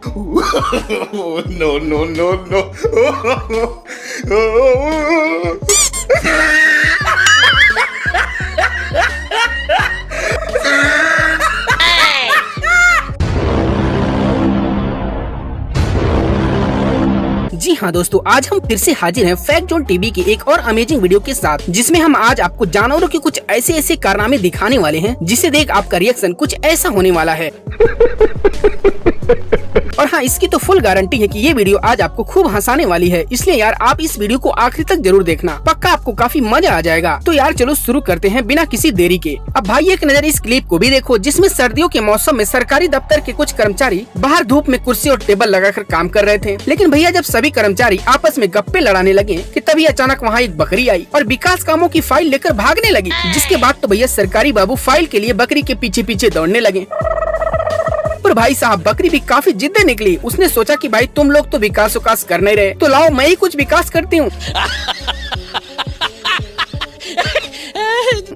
No, no, no, no. जी हाँ दोस्तों, आज हम फिर से हाजिर हैं फैक्ट जोन टीवी की एक और अमेजिंग वीडियो के साथ, जिसमें हम आज आपको जानवरों के कुछ ऐसे कारनामे दिखाने वाले हैं जिसे देख आपका रिएक्शन कुछ ऐसा होने वाला है। और हाँ, इसकी तो फुल गारंटी है कि ये वीडियो आज आपको खूब हंसाने वाली है, इसलिए यार आप इस वीडियो को आखिर तक जरूर देखना, पक्का आपको काफी मजा आ जाएगा। तो यार चलो शुरू करते हैं बिना किसी देरी के। अब भाई एक नजर इस क्लिप को भी देखो, जिसमें सर्दियों के मौसम में सरकारी दफ्तर के कुछ कर्मचारी बाहर धूप में कुर्सी और टेबल लगाकर काम कर रहे थे। लेकिन भैया जब सभी कर्मचारी आपस में गप्पे लड़ाने लगे कि तभी अचानक वहाँ एक बकरी आई और विकास कामों की फाइल लेकर भागने लगी, जिसके बाद तो भैया सरकारी बाबू फाइल के लिए बकरी के पीछे पीछे दौड़ने लगे। और भाई साहब बकरी भी काफी जिद्दी निकली, उसने सोचा कि भाई तुम लोग तो विकास कर नहीं रहे, तो लाओ मैं ही कुछ विकास करती हूँ।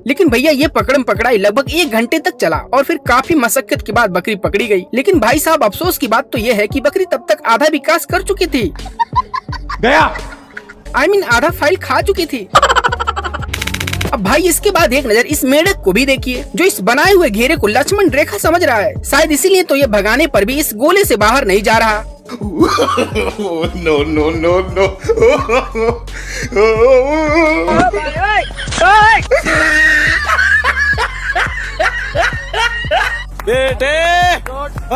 लेकिन भैया ये पकड़म पकड़ाई लगभग 1 घंटे तक चला और फिर काफी मशक्कत के बाद बकरी पकड़ी गई। लेकिन भाई साहब अफसोस की बात तो ये है कि बकरी तब तक आधा विकास कर चुकी थी, आधा फाइल खा चुकी थी। अब भाई इसके बाद एक नजर इस मेढक को भी देखिए, जो इस बनाए हुए घेरे को लक्ष्मण रेखा समझ रहा है। शायद इसीलिए तो ये भगाने पर भी इस गोले से बाहर नहीं जा रहा। No, no, no, no.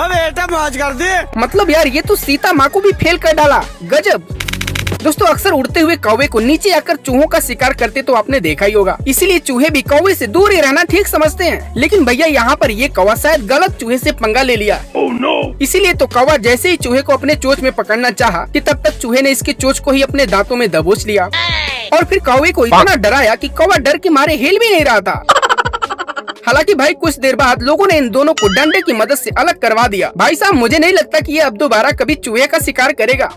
बेटा मौज कर दे। मतलब यार ये तो सीता माँ को भी फेल कर डाला, गजब। दोस्तों अक्सर उड़ते हुए कौवे को नीचे आकर चूहों का शिकार करते तो आपने देखा ही होगा, इसीलिए चूहे भी कौवे से दूर ही रहना ठीक समझते हैं। लेकिन भैया यहाँ पर ये कौवा शायद गलत चूहे से पंगा ले लिया। Oh, no. इसीलिए तो कौवा जैसे ही चूहे को अपने चोंच में पकड़ना चाहा कि तब तक चूहे ने इसके चोंच को ही अपने दांतों में दबोच लिया और फिर कौवे को इतना डराया कि कौवा डर के मारे हिल भी नहीं रहा था। हालांकि भाई कुछ देर बाद लोगों ने इन दोनों को डंडे की मदद से अलग करवा दिया। भाई साहब मुझे नहीं लगता कि ये अब दोबारा कभी चूहे का शिकार करेगा।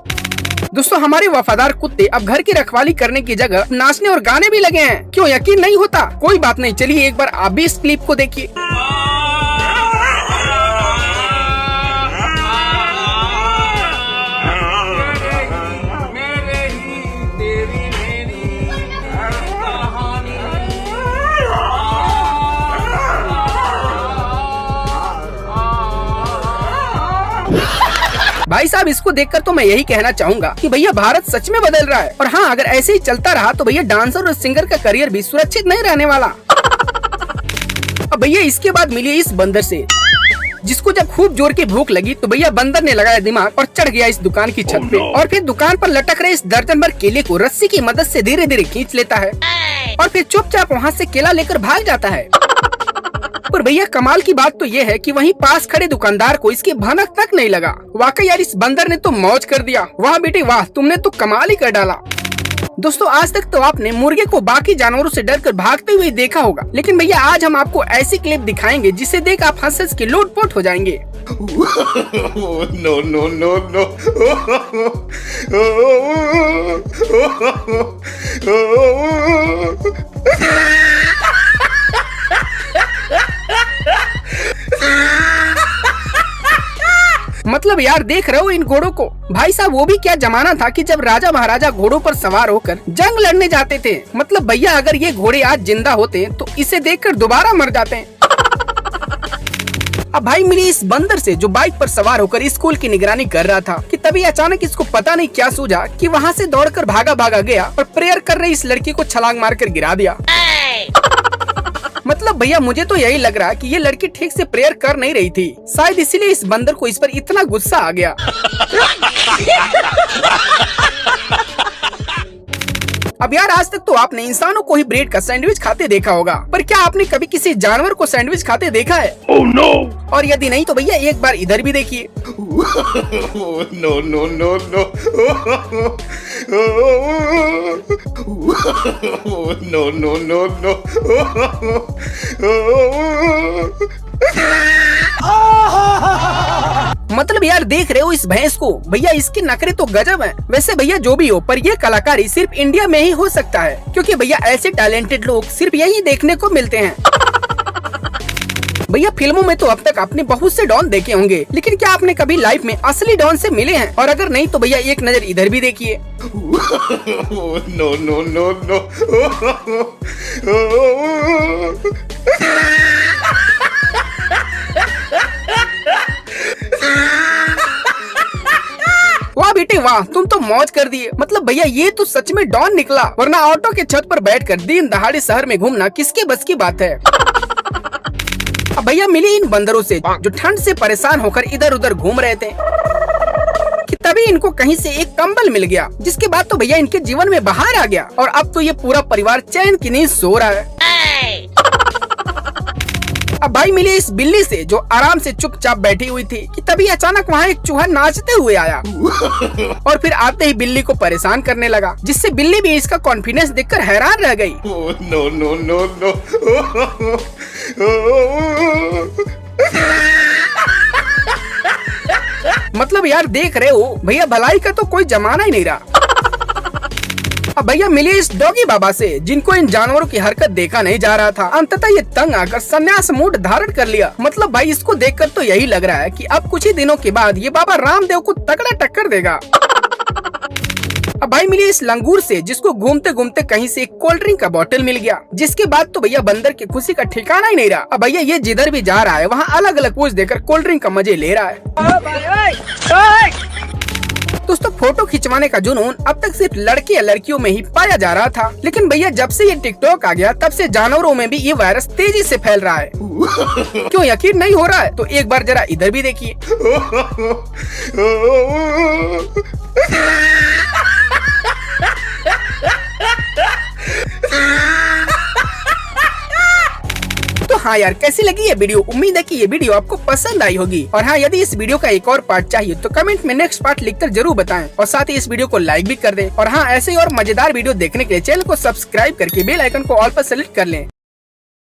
दोस्तों हमारे वफादार कुत्ते अब घर की रखवाली करने की जगह नाचने और गाने भी लगे हैं। क्यों यकीन नहीं होता? कोई बात नहीं, चलिए एक बार आप भी इस क्लिप को देखिए। भाई साहब इसको देखकर तो मैं यही कहना चाहूंगा कि भैया भारत सच में बदल रहा है। और हाँ, अगर ऐसे ही चलता रहा तो भैया डांसर और सिंगर का करियर भी सुरक्षित नहीं रहने वाला। अब भैया इसके बाद मिलिए इस बंदर से, जिसको जब खूब जोर की भूख लगी तो भैया बंदर ने लगाया दिमाग और चढ़ गया इस दुकान की छत पे और फिर दुकान पर लटक रहे इस दर्जन भर केले को रस्सी की मदद से धीरे धीरे खींच लेता है और फिर चुपचाप वहाँ से केला लेकर भाग जाता है। पर भैया कमाल की बात तो ये है कि वहीं पास खड़े दुकानदार को इसकी भनक तक नहीं लगा। वाकई यार इस बंदर ने तो मौज कर दिया। वाह बेटे वाह, तुमने तो कमाल ही कर डाला। दोस्तों आज तक तो आपने मुर्गे को बाकी जानवरों से डरकर भागते हुए देखा होगा, लेकिन भैया आज हम आपको ऐसी क्लिप दिखाएंगे जिसे देख आप हंस के लोटपोट हो जाएंगे। No, no, no, no. मतलब यार देख रहे हो इन घोड़ों को? भाई साहब वो भी क्या जमाना था कि जब राजा महाराजा घोड़ों पर सवार होकर जंग लड़ने जाते थे। मतलब भैया अगर ये घोड़े आज जिंदा होते तो इसे देखकर दोबारा मर जाते हैं। अब भाई मिली इस बंदर से जो बाइक पर सवार होकर स्कूल की निगरानी कर रहा था कि तभी अचानक इसको पता नहीं क्या सूझा कि वहाँ से दौड़कर भागा गया और प्रेयर कर रही इस लड़की को छलांग मारकर गिरा दिया। मतलब भैया मुझे तो यही लग रहा है कि ये लड़की ठीक से प्रेयर कर नहीं रही थी, शायद इसीलिए इस बंदर को इस पर इतना गुस्सा आ गया। अब यार आज तक तो आपने इंसानों को ही ब्रेड का सैंडविच खाते देखा होगा, पर क्या आपने कभी किसी जानवर को सैंडविच खाते देखा है? Oh, no. और यदि नहीं तो भैया एक बार इधर भी देखिए। No, no, no, no. No, no, no, no. मतलब यार देख रहे हो इस भैंस को? भैया इसके नखरे तो गजब हैं। वैसे भैया जो भी हो, पर ये कलाकारी सिर्फ इंडिया में ही हो सकता है, क्योंकि भैया ऐसे टैलेंटेड लोग सिर्फ यही देखने को मिलते हैं। भैया फिल्मों में तो अब तक आपने बहुत से डॉन देखे होंगे, लेकिन क्या आपने कभी लाइफ में असली डॉन से मिले हैं? और अगर नहीं तो भैया एक नजर इधर भी देखिए। No, no, no, no. वाह बेटे वाह, तुम तो मौज कर दिए। मतलब भैया ये तो सच में डॉन निकला, वरना ऑटो के छत पर बैठकर दिन दहाड़े शहर में घूमना किसके बस की बात है। अब भैया मिली इन बंदरों से जो ठंड से परेशान होकर इधर उधर घूम रहे थे कि तभी इनको कहीं से एक कंबल मिल गया, जिसके बाद तो भैया इनके जीवन में बाहर आ गया और अब तो ये पूरा परिवार चैन की नींद सो रहा है। अब भाई मिली इस बिल्ली से जो आराम से चुपचाप बैठी हुई थी कि तभी अचानक वहाँ एक चूहा नाचते हुए आया और फिर आते ही बिल्ली को परेशान करने लगा, जिससे बिल्ली भी इसका कॉन्फिडेंस देखकर हैरान रह गई। No, no, no, no. मतलब यार देख रहे हो भैया, भलाई का तो कोई जमाना ही नहीं रहा। अब भैया मिले इस डॉगी बाबा से जिनको इन जानवरों की हरकत देखा नहीं जा रहा था। अंततः ये तंग आकर संन्यास मूड धारण कर लिया। मतलब भाई इसको देखकर तो यही लग रहा है कि अब कुछ ही दिनों के बाद ये बाबा रामदेव को तगड़ा टक्कर देगा। अब भाई मिली इस लंगूर से जिसको घूमते घूमते कहीं से एक कोल्ड ड्रिंक का बोतल मिल गया, जिसके बाद तो भैया बंदर की खुशी का ठिकाना ही नहीं रहा। अब भैया ये जिधर भी जा रहा है वहाँ अलग अलग पोज देकर कोल्ड ड्रिंक का मजे ले रहा है। दोस्तों फोटो खिंचवाने का जुनून अब तक सिर्फ लड़के या लड़कियों में ही पाया जा रहा था, लेकिन भैया जब से ये टिकटॉक आ गया तब से जानवरों में भी ये वायरस तेजी से फैल रहा है। क्यों यकीन नहीं हो रहा है? तो एक बार जरा इधर भी देखिए। तो हाँ यार, कैसी लगी ये वीडियो? उम्मीद है कि ये वीडियो आपको पसंद आई होगी। और हाँ, यदि इस वीडियो का एक और पार्ट चाहिए तो कमेंट में नेक्स्ट पार्ट लिखकर जरूर बताएं और साथ ही इस वीडियो को लाइक भी कर दें। और हाँ, ऐसे ही और मजेदार वीडियो देखने के लिए चैनल को सब्सक्राइब करके बेल आइकन को ऑल पर सेलेक्ट कर लें।